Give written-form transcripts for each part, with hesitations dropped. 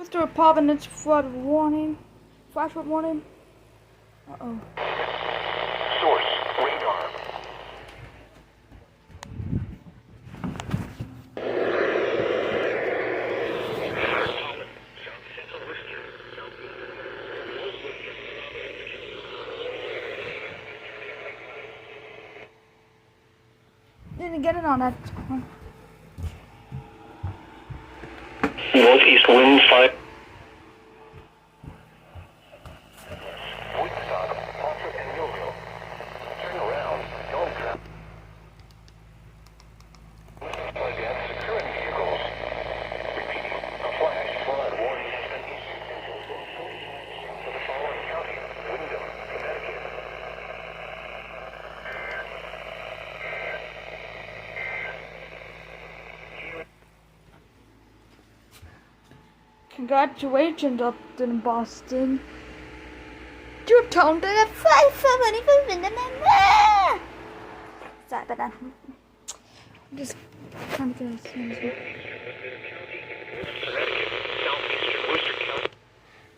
After a providence flood warning. Flash flood warning. Uh-oh. Source, radar. Didn't get it on that one. Northeast wind 5. Woodstock, Portrait and Millville. Turn around, don't trap. Against security vehicles. Repeating, a flash flood warning has been issued until 12:49 for the following counties: Wyndham, Connecticut. Congratulations up in Boston. You toned to the 5 Sorry about that. I'm just trying to get as soon as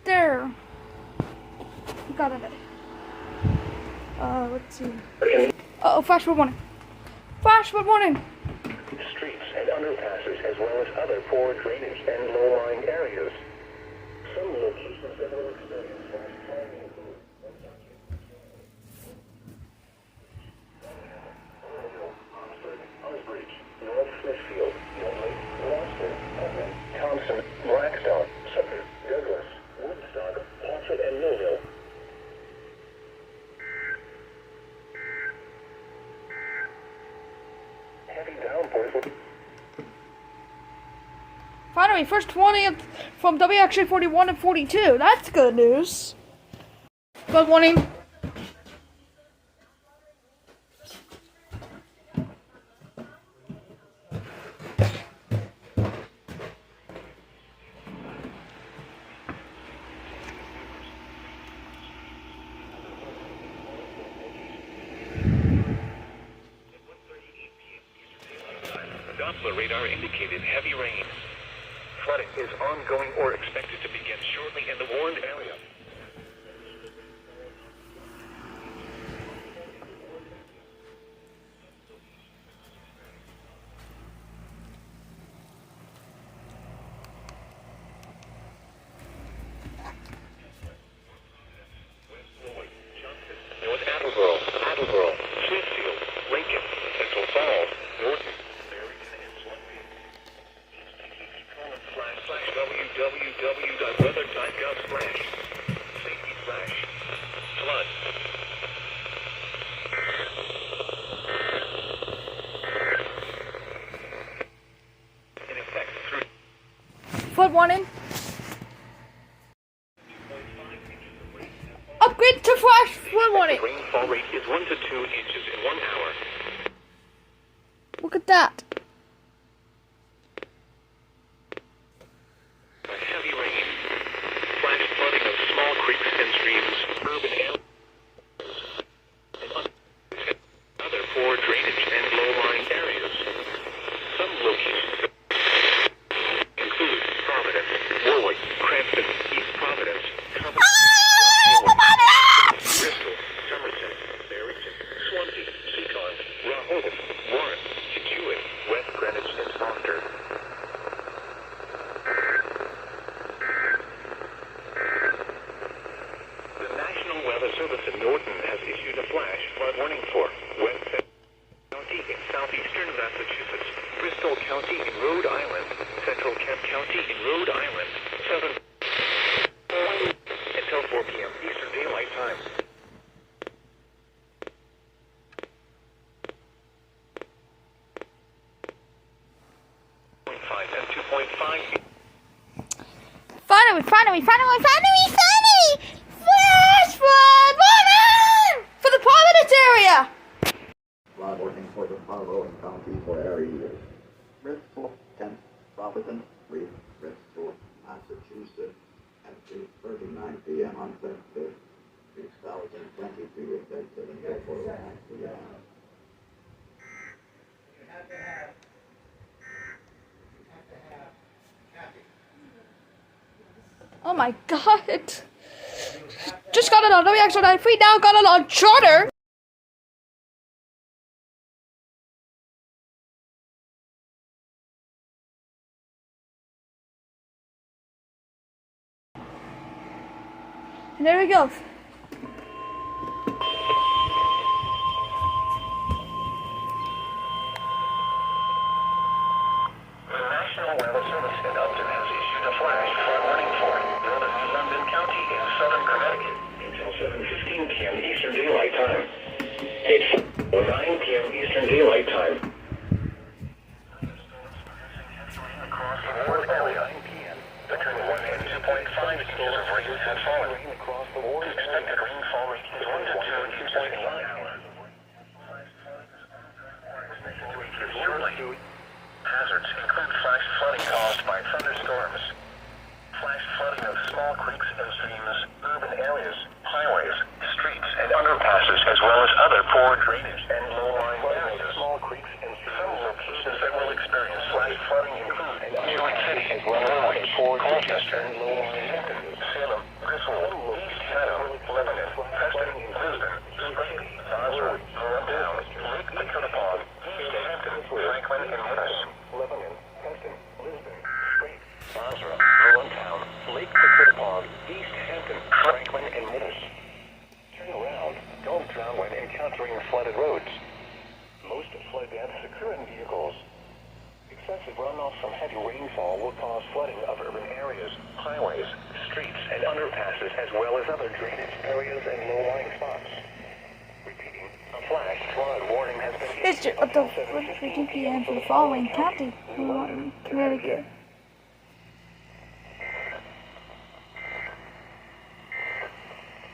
there. We got it. Let's see. Uh-oh, flash flood warning. Flash flood warning. Streets and underpasses, as well as other poor drainage and low-lying areas. Some locations that will experience flash flooding include Oxford, Uxbridge, North Smithfield, Youngly, Gloucester, Putnam, Thompson, Blackstone, Suffolk, Douglas, Woodstock, Portrait, and Millville. Heavy downpours will Finally, first 20 from WXA 41 and 42. That's good news. Flood warning. Doppler radar indicated heavy rain. Flooding is ongoing or expected to begin shortly in the warned area. North Attleboro, Smithfield, Lincoln, Central Falls, Norton, Barrington, and Swansea. www.weather.gov/safety/flood. In effect through Flood warning. Upgrade to flash flood warning. the rainfall rate is 1 to 2 inches in 1 hour. Look at that. Heavy rain, flash flooding of small creeks and streams, urban areas, and other poor drainage and low-lying areas. Some locations include Providence, Warwick, Cranston, East Providence, Bristol, Somerset, Barrington, Swansea, Seacon, Rehoboth, Warren, Kituitt, West Greenwich, and Foster. The National Weather Service in Norton has issued a flash flood warning for West County in southeastern Massachusetts, Bristol County in Rhode Island, Central Kent County in Rhode Island, southern until 4 p.m. Eastern Daylight Time. And 2.5 Finally! Flash flood warning for the Providence area. Flood warning for the following counties or areas: Bristol, Kent, Providence, Reed, Bristol, Massachusetts, at 2:39 p.m. on Thursday, 2022, effective until 4:09 p.m. Oh my god. Just got it on WX93, now got it on Charter. And there we go. The National Weather Service in Upton has issued a flash flood warning for northern London County in southern Connecticut until 7:15 p.m. Eastern Daylight Time. It's 9 p.m. Eastern Daylight Time. Across the ward area, 9 p.m. Between 1 and 2.5 inches of rain has fallen. Across the ward, expected rainfall is 1 to 2 inches in 1 hour. Hazards include flash flooding caused by thunderstorms, flash flooding of small creeks and streams, urban areas, highways, streets, and underpasses, as well as other poor drainage and low-lying areas. Small creeks and some locations that will experience flash flooding include New York City, as well as Colchester, Salem, Griswold, East Haddam, Lebanon, Preston, Lisbon, Springs, Osler, Town, Lake Pequotapog, East Hampton, Franklin, and Morris. Lebanon, Preston, Lisbon, Springs, Osler, Town, Lake Pequotapog, East Hampton, Franklin, and Morris. Turn around. Don't drown when encountering flooded roads. Most flood deaths occur in vehicles. Excessive runoff from heavy rainfall will cause flooding of urban areas, highways, streets, and underpasses, as well as other drainage areas and low-lying spots. Repeating, a flash flood warning has been issued It's up to 4:15 p.m. for the following county, Connecticut.